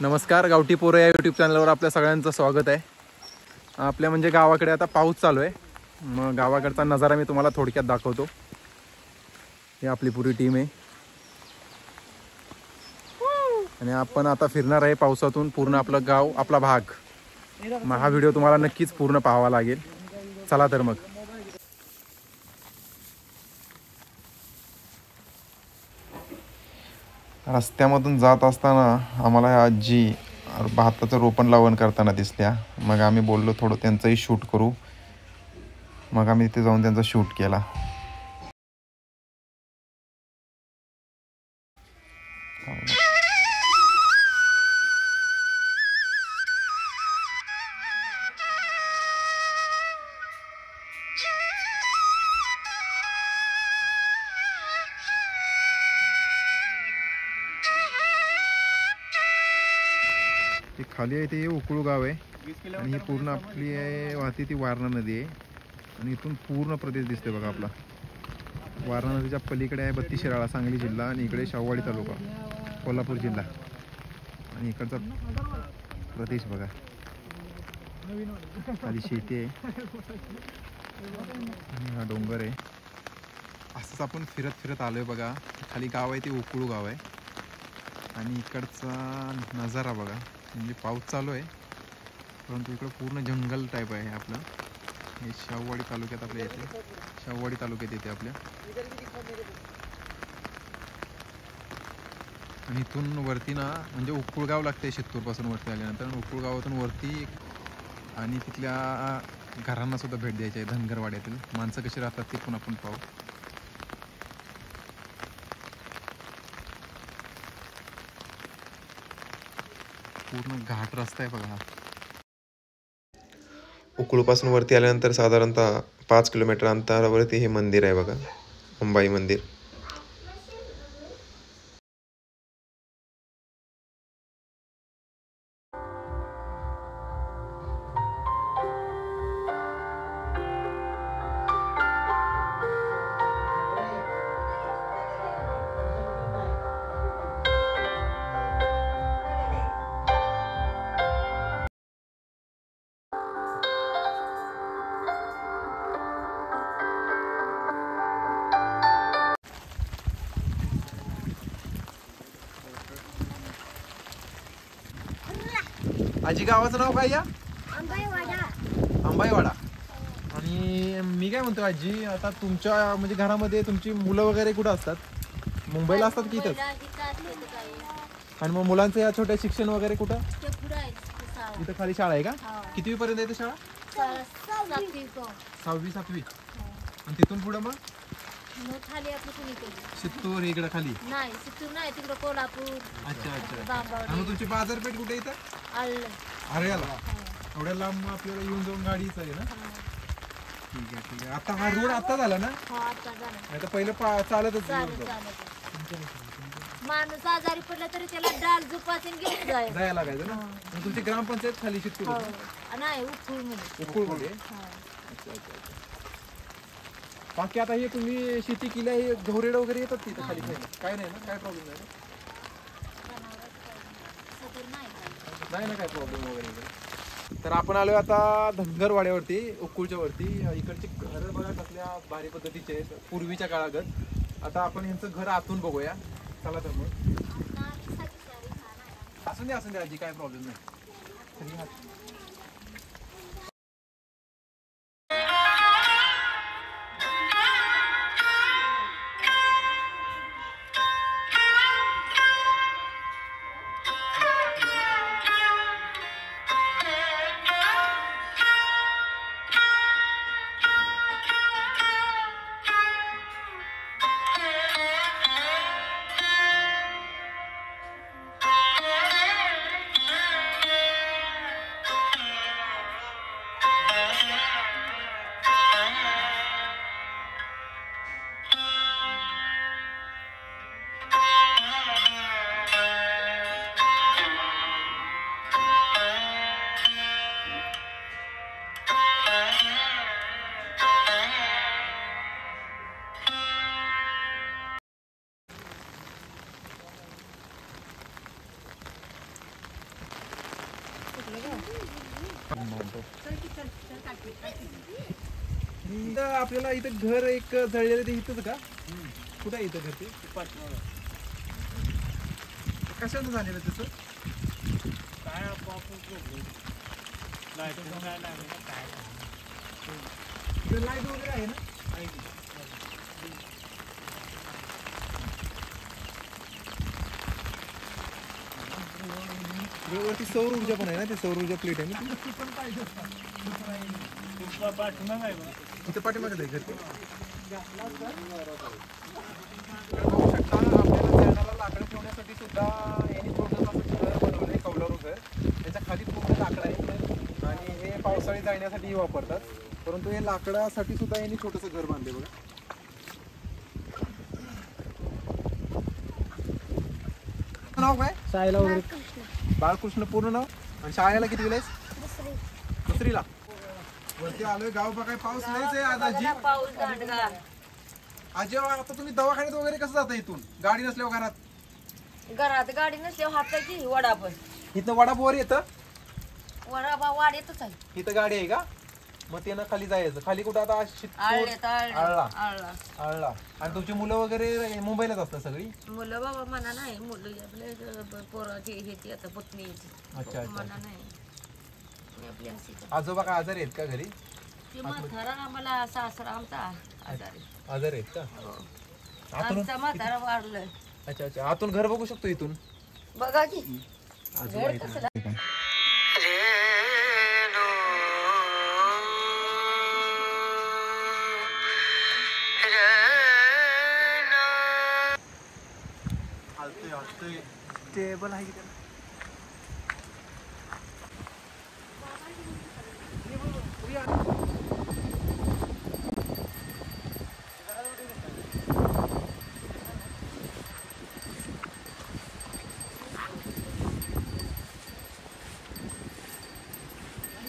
नमस्कार, गावठी पोरं या यूट्यूब चॅनलवर आपल्या सगळ्यांचं स्वागत आहे. आपल्या म्हणजे गावाकडे आता पाऊस चालू आहे. मग गावाकडचा नजारा मी तुम्हाला थोडक्यात दाखवतो. ही आपली पुरी टीम आहे आणि आपण आता फिरणार आहे पावसातून पूर्ण आपलं गाव, आपला भाग. मग हा व्हिडिओ तुम्हाला नक्कीच पूर्ण पाहावा लागेल. चला तर मग. रस्त्यामधून जात असताना आम्हाला आजी भाताचं रोपण लावण करताना दिसल्या. मग आम्ही बोललो थोडं त्यांचंही शूट करू. मग आम्ही तिथे जाऊन त्यांचा शूट केला. ते खाली आहे ते उकळू गाव आहे आणि ही पूर्ण आपली आहे वाहती ती वारणा नदी आहे आणि इथून पूर्ण प्रदेश दिसते बघा आपला. वारणा नदीच्या पलीकडे आहे बत्तीस शिराळा सांगली जिल्हा आणि इकडे शाहूवाडी तालुका कोल्हापूर जिल्हा आणि इकडचा प्रदेश बघा. खाली शेती आहे आणि हा डोंगर आहे. असंच आपण फिरत फिरत आलोय बघा. खाली गाव आहे ते उकळू गाव आहे आणि इकडचा नजारा बघा. म्हणजे पाऊस चालू आहे परंतु इकडं पूर्ण जंगल टाईप आहे आपलं. हे शाहूवाडी तालुक्यात आपल्या येते, शाहूवाडी तालुक्यात येते आपल्या. आणि इथून वरती ना म्हणजे उकुळगाव लागते शित्तूरपासून वरती आल्यानंतर. उकुळगावातून वरती आणि तिथल्या घरांना सुद्धा भेट द्यायची आहे. धनगरवाड्यातील माणसं कशी राहतात ते पण आपण पाहू. पूर्ण घाट रस्ता आहे बघा हा. उकळूपासून वरती आल्यानंतर साधारणतः 5 किलोमीटर अंतरावरती हे मंदिर आहे बघा, अंबाई मंदिर. आजी गावाचं नाव काय या? अंबाईवाडा. आणि मी काय म्हणतो आजी, आता तुमच्या म्हणजे घरामध्ये तुमची मुलं वगैरे कुठं असतात? मुंबईला असतात की इथंच? आणि मग मुलांचं या छोट्या शिक्षण वगैरे कुठं? इथं खाली शाळा आहे का? कितवी पर्यंत आहे शाळा? 6वी 7वी. आणि तिथून पुढे मग खाली आपलं कुणीकडे शित्तूर इकडे खाली? नाही, शित्तूर नाही, तिकडे कोल्हापूर. अच्छा अच्छा. आणि मग तुमची बाजारपेठ कुठे इथं? आर्याला. एवढ्या लांब आपल्याला येऊन जाऊन गाडीच आहे ना? ठीक आहे ठीक आहे. आता हा रोड आता झाला ना? नाही तर पहिलं चालतच माणूस आजारी पडला तरी त्याला डाल झुपासून घेऊन जायला लागायचं ना. तुमची ग्रामपंचायत खाली शित्तूर नाही, उखळमध्ये. उखळमध्ये. बाकी आता हे तुम्ही शेती केली आहे, घोरेड वगैरे येतात तिथे खाली खायला? काय नाही ना, काय प्रॉब्लेम नाही नाही ना, काय प्रॉब्लेम वगैरे. तर आपण आलोय आता धनगरवाड्यावरती, उकुळच्या वरती. इकडचे घर बघा कसल्या भारी पद्धतीचे आहेत, पूर्वीच्या काळागत. आता आपण यांचं घर आतून बघूया. चला तर मग. असून दे आजी, काय प्रॉब्लेम नाही. आपल्याला इथं घर एक जळलेलं ते इथंच का? कुठं आहे इथं घर ते? कशानं झालेलं त्याचं? काय लाईट लाईट वगैरे आहे ना? वरती सौर ऊर्जा पण आहे ना, ते सौर ऊर्जा प्लेट आहे ना पाठवणार आहे बघा. इथं पाठीमागे घर ते. बघू शकता आपल्याला झाडाला लाकडं ठेवण्यासाठी सुद्धा यांनी छोटंसं असं घर बनवलंय, कौलारू घर. त्याच्या खाली पूर्ण लाकडं आहे आणि हे पावसाळी जाळण्यासाठी वापरतात. परंतु हे लाकडासाठी सुद्धा यांनी छोटंसं घर बांधले बघा. नाव काय? शाळेला वगैरे बाळकृष्ण पूर्ण नाव. आणि शाळेला किती वेळेस? दुसरीला. वरती आलोय गाव बघाय. पाऊस नाहीच आहे आज आजी. पाऊस दांडगा. आजी आता तुम्ही दवाखान्यात वगैरे कसं जाता इथून? गाडी नसल्यावर घरात गाडी नसल्यावर हाताची वडाप इथं वडापावर येतं. वडापा वाढ येतच आहे. इथं गाडी आहे का? मग त्यानं खाली जायचं. खाली कुठं आता आळल्यात आळला. आळला. आळला. आणि तुमची मुलं वगैरे मुंबईलाच असतात सगळी? मुलं बाबा मना नाही. मुलं आपले पोराची ह्याची आता पत्नी अच्छा अच्छा. मना नाही. आपली अशी आजोबा काय आजारी आहेत का घरी? ते म्हातारा आम्हाला सासरा आमचा आजारी. आजारी आहेत का? हो. आतून? आमचा म्हातारा वाढलं. अच्छा अच्छा. आतून घर बघू शकतो इथून? बघा की आजोबा आहेत कसं ना. टेबल आहे की